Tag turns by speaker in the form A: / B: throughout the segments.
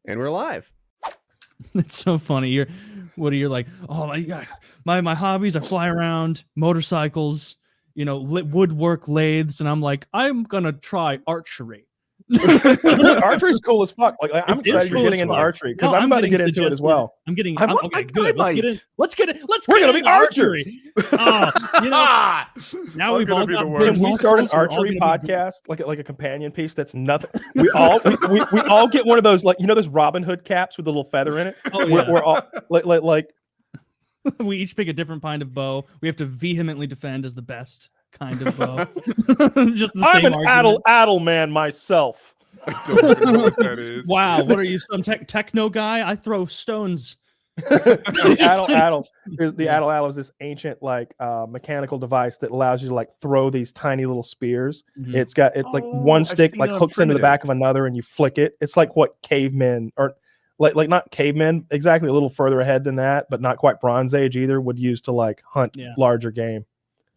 A: And we're live.
B: It's so funny. You're like, oh my God, my hobbies, I fly around, motorcycles, woodwork lathes, and I'm like, I'm gonna try archery.
C: Archery's cool as fuck. Like I'm excited you're getting into archery because I'm about to get into it as well.
B: Okay,
A: I
B: good. Let's get it.
C: We're gonna be archers.
B: Now we've all got.
C: Can we start an archery podcast, like a companion piece? That's nothing. We all get one of those, like, those Robin Hood caps with a little feather in it.
B: Oh yeah.
C: We're all like.
B: We each pick a different kind of bow. We have to vehemently defend as the best kind of bow. Just the
C: I'm
B: same
C: an
B: argument.
C: addle man myself.
A: I don't know what that is.
B: Wow, what are you, some techno guy? I throw stones.
C: The addle is this ancient mechanical device that allows you to like throw these tiny little spears.
B: Mhm.
C: It's got like one stick like hooks into the back of another, and you flick it. It's like what cavemen or like not cavemen exactly, a little further ahead than that, but not quite Bronze Age either, would use to like hunt larger game.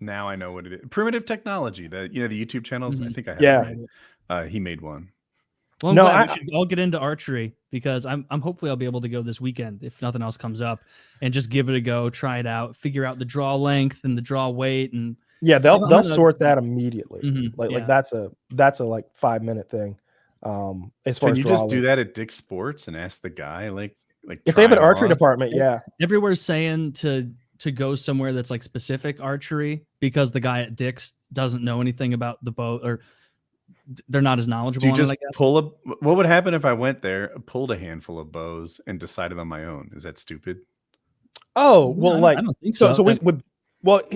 A: Now I know what it is. Primitive technology. The YouTube channels. I think I have.
C: Yeah.
A: He made one.
B: Well, I'm glad we should all get into archery because I'm hopefully I'll be able to go this weekend if nothing else comes up and just give it a go, try it out, figure out the draw length and the draw weight, and
C: they'll sort that immediately.
B: Mm-hmm.
C: That's a like 5-minute thing. As far
A: Can
C: as
A: you just do that at Dick's Sports and ask the guy like
C: if they have an archery department? Yeah,
B: everywhere's saying to go somewhere that's like specific archery because the guy at Dick's doesn't know anything about the bow, or they're not as knowledgeable.
A: Do you just what would happen if I went there, pulled a handful of bows, and decided on my own? Is that stupid?
C: Oh well,
B: I don't think so.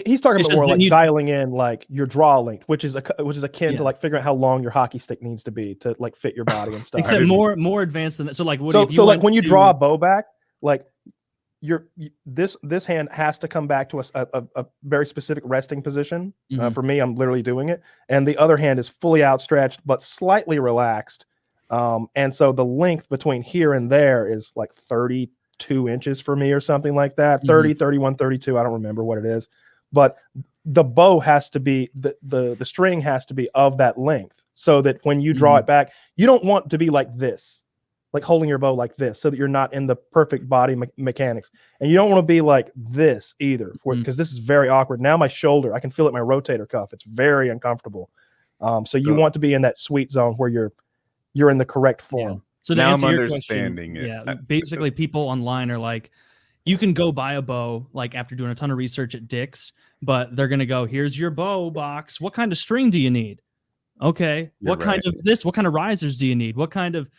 C: He's talking about more like dialing in like your draw length, which is akin to like figuring out how long your hockey stick needs to be to like fit your body and stuff.
B: Except more advanced than that. So like
C: when you draw a bow back, like this hand has to come back to a very specific resting position. For me, I'm literally doing it, and the other hand is fully outstretched but slightly relaxed, and so the length between here and there is like 32 inches for me or something like that. 30, 31, 32. I don't remember what it is, but the bow has to be the string has to be of that length so that when you draw it back, you don't want to be like this, like holding your bow like this, so that you're not in the perfect body mechanics. And you don't want to be like this either, because this is very awkward. Now my shoulder, I can feel it in my rotator cuff. It's very uncomfortable. So you want to be in that sweet zone where you're in the correct form.
B: Yeah. So
A: now
B: I'm
A: understanding it.
B: Basically people online are like, you can go buy a bow like after doing a ton of research at Dick's, but they're going to go, here's your bow box. What kind of string do you need? Okay. What kind of risers do you need? What kind of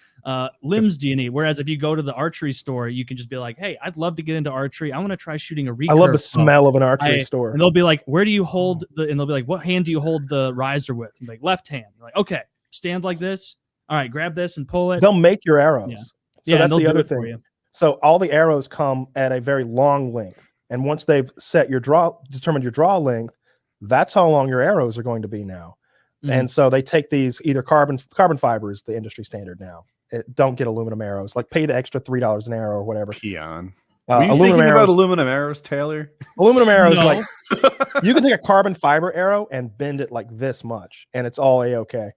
B: limbs do you need? Whereas if you go to the archery store, you can just be like, hey, I'd love to get into archery. I want to try shooting a recurve.
C: I love the smell of an archery store.
B: And they'll be like, where do you hold and they'll be like, what hand do you hold the riser with? I'm like, left hand. You're like, okay, stand like this. All right, grab this and pull it.
C: They'll make your arrows.
B: Yeah.
C: So that's the other
B: thing.
C: So all the arrows come at a very long length. And once they've determined your draw length, that's how long your arrows are going to be now. And so they take these either carbon fiber is the industry standard now. Don't get aluminum arrows. Like pay the extra $3 an arrow or whatever.
A: Keon. Were you thinking about aluminum arrows, Taylor?
C: Aluminum arrows, like you can take a carbon fiber arrow and bend it like this much, and it's all a-okay.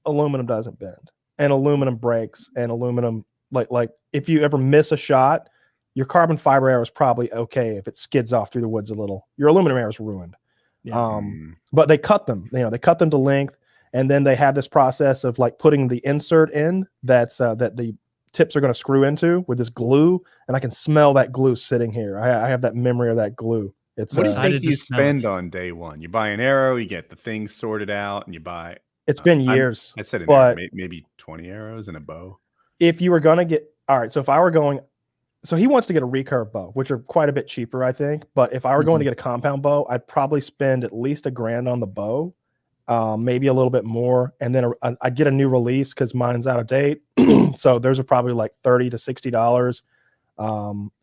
C: Aluminum doesn't bend, and aluminum breaks, and aluminum like if you ever miss a shot, your carbon fiber arrow is probably okay if it skids off through the woods a little. Your aluminum arrow is ruined. But they cut them, they cut them to length, and then they have this process of like putting the insert in that the tips are going to screw into with this glue, and I can smell that glue sitting here. I have that memory of that glue. It's
A: what do you think you spend on day one? You buy an arrow, you get the thing sorted out, and you buy.
C: It's been years.
A: I said an arrow, maybe 20 arrows and a bow.
C: If you were going to get so if I were going. So he wants to get a recurve bow, which are quite a bit cheaper, I think. But if I were going to get a compound bow, I'd probably spend at least $1,000 on the bow, maybe a little bit more. And then I'd get a new release because mine's out of date. So those are probably like $30 to $60.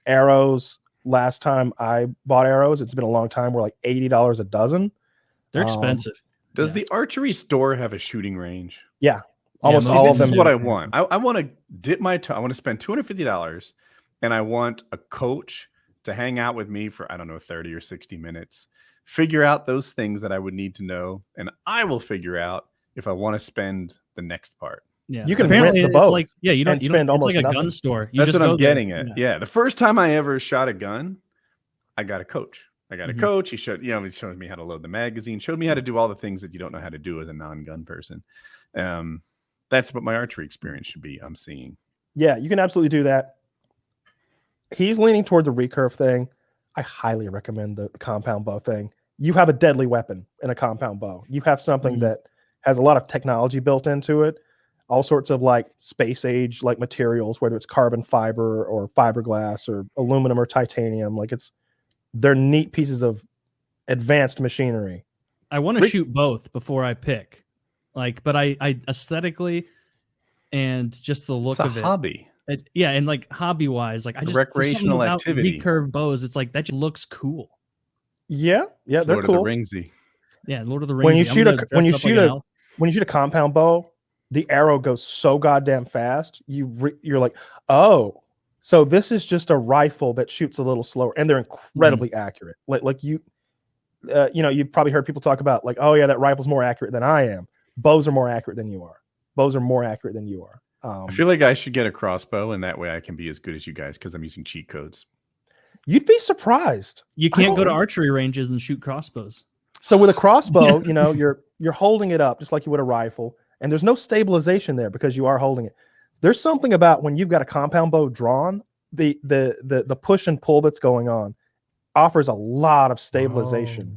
C: Arrows, last time I bought arrows, it's been a long time, were like $80 a dozen.
B: They're expensive.
A: Does the archery store have a shooting range?
C: Yeah. Almost all of them.
A: This is what I want. I want to dip my toe. I want to spend $250. And I want a coach to hang out with me for, I don't know, 30 or 60 minutes, figure out those things that I would need to know. And I will figure out if I want to spend the next part.
B: Yeah,
C: You can
B: apparently
C: rent the
B: it's
C: bow.
B: like you don't
C: spend
B: it's
C: almost
B: like a
C: nothing.
B: gun store. You
A: That's
B: just
A: what
B: go
A: I'm
B: there.
A: getting at. Yeah. The first time I ever shot a gun, I got a coach. I got a coach. He showed, he showed me how to load the magazine, showed me how to do all the things that you don't know how to do as a non-gun person. That's what my archery experience should be. I'm seeing.
C: Yeah, you can absolutely do that. He's leaning toward the recurve thing. I highly recommend the compound bow thing. You have a deadly weapon in a compound bow. You have something that has a lot of technology built into it, all sorts of like space age like materials, whether it's carbon fiber or fiberglass or aluminum or titanium. Like they're neat pieces of advanced machinery.
B: I want to shoot both before I pick, but I aesthetically and just the look of
A: hobby.
B: And like hobby wise, like I just
A: recreational activity.
B: Recurve bows, it's like that just looks cool.
C: Yeah, they're
A: Lord
C: cool.
A: Of the Ringsy.
B: Yeah, Lord of the Rings.
C: When you shoot a compound bow, the arrow goes so goddamn fast. You're like, oh, so this is just a rifle that shoots a little slower, and they're incredibly accurate. Like you've probably heard people talk about like, oh yeah, that rifle's more accurate than I am. Bows are more accurate than you are. Bows are more accurate than you are.
A: I feel like I should get a crossbow, and that way I can be as good as you guys because I'm using cheat codes.
C: You'd be surprised.
B: You can't go to archery ranges and shoot crossbows.
C: So with a crossbow, you're holding it up just like you would a rifle, and there's no stabilization there because you are holding it. There's something about when you've got a compound bow drawn, the push and pull that's going on offers a lot of stabilization.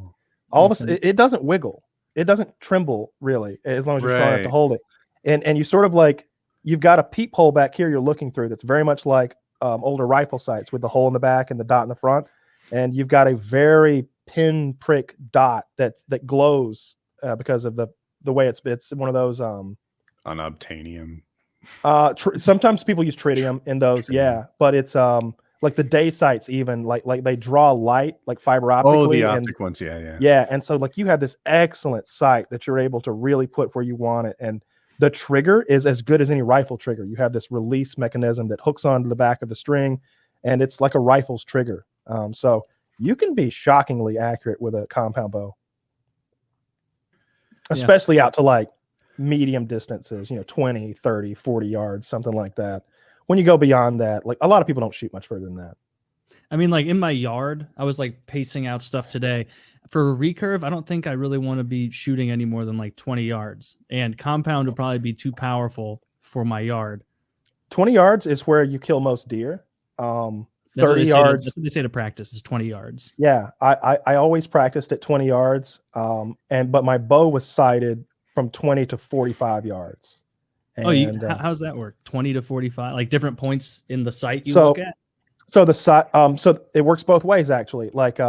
C: All of a it doesn't wiggle, it doesn't tremble really, as long as you're strong enough to hold it. And you sort of like you've got a peephole back here you're looking through that's very much like older rifle sights with the hole in the back and the dot in the front, and you've got a very pin prick dot that glows because of the way it's one of those
A: unobtainium.
C: Sometimes people use tritium in those, but it's like the day sights even like they draw light like fiber optically.
A: Oh, the optic ones,
C: yeah. And so like you have this excellent sight that you're able to really put where you want it, and the trigger is as good as any rifle trigger. You have this release mechanism that hooks onto the back of the string, and it's like a rifle's trigger. So you can be shockingly accurate with a compound bow, especially out to like medium distances, 20, 30, 40 yards, something like that. When you go beyond that, like a lot of people don't shoot much further than that.
B: I mean, like in my yard, I was like pacing out stuff today. For recurve, I don't think I really want to be shooting any more than like 20 yards. And compound would probably be too powerful for my yard.
C: 20 yards is where you kill most deer. 30 yards.
B: That's what they say to practice is 20 yards.
C: Yeah, I always practiced at 20 yards. But my bow was sighted from 20 to 45 yards. And,
B: how's that work? 20 to 45, like different points in the sight you look at?
C: So the sight, so it works both ways actually. Like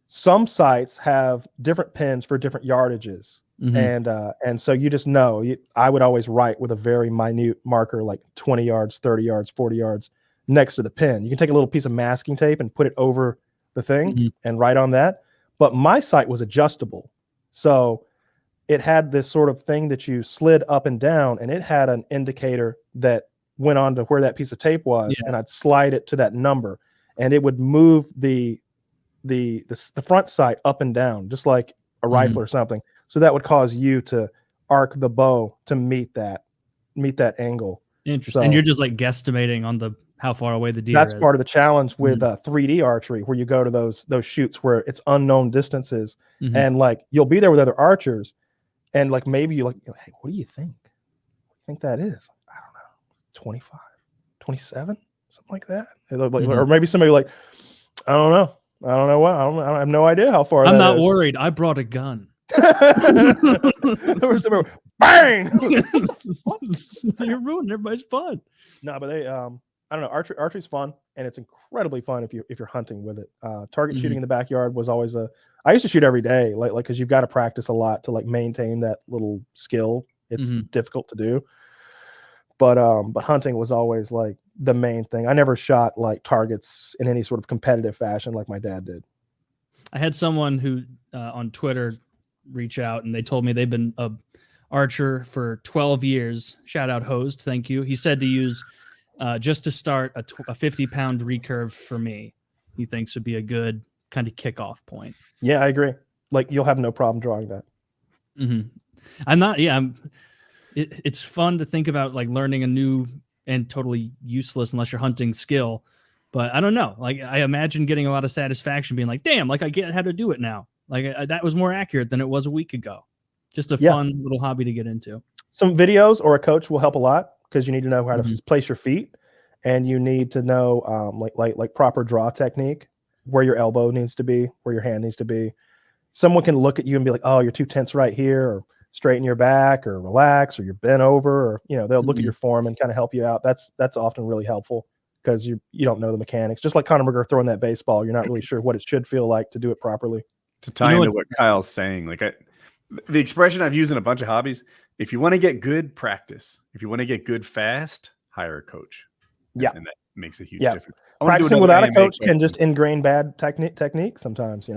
C: some sites have different pins for different yardages, and so you just know. I would always write with a very minute marker, like 20 yards, 30 yards, 40 yards next to the pin. You can take a little piece of masking tape and put it over the thing and write on that. But my sight was adjustable, so it had this sort of thing that you slid up and down, and it had an indicator that went on to where that piece of tape was, and I'd slide it to that number, and it would move the front sight up and down, just like a rifle or something. So that would cause you to arc the bow to meet that angle.
B: Interesting. And you're just like guesstimating on how far away the deer
C: is. That's part of the challenge with 3D archery, where you go to those shoots where it's unknown distances, and like you'll be there with other archers, and like maybe you're like, hey, what do you think? What do you think that is? I don't know, 25, 27, something like that. Or maybe somebody like, I don't know what. I have no idea how far.
B: I'm not worried. I brought a gun.
C: Bang!
B: You're ruining everybody's fun.
C: No, but they I don't know. Archery's fun, and it's incredibly fun if you're hunting with it. Target shooting in the backyard was always I used to shoot every day, like because you've got to practice a lot to like maintain that little skill. It's difficult to do. But hunting was always like the main thing. I never shot like targets in any sort of competitive fashion like my dad did.
B: I had someone who on Twitter reach out, and they told me they've been a archer for 12 years. Shout out Hosed. Thank you. He said to use just to start a 50-pound recurve for me. He thinks would be a good kind of kickoff point.
C: Yeah, I agree. Like you'll have no problem drawing that.
B: I'm not. Yeah, it's fun to think about like learning a new and totally useless unless you're hunting skill. But I don't know. Like I imagine getting a lot of satisfaction being like, damn, like I get how to do it now. Like that was more accurate than it was a week ago. Just a fun little hobby to get into.
C: Some videos or a coach will help a lot because you need to know how to place your feet, and you need to know like proper draw technique, where your elbow needs to be, where your hand needs to be. Someone can look at you and be like, oh, you're too tense right here, or straighten your back, or relax, or you're bent over, or they'll look at your form and kind of help you out. That's often really helpful because you don't know the mechanics. Just like Conor McGregor throwing that baseball, you're not really sure what it should feel like to do it properly.
A: To tie into what Kyle's saying, like the expression I've used in a bunch of hobbies, if you want to get good, practice. If you want to get good fast, hire a coach.
C: Yeah.
A: And that makes a huge difference.
C: Practicing without a coach can just ingrain bad technique sometimes,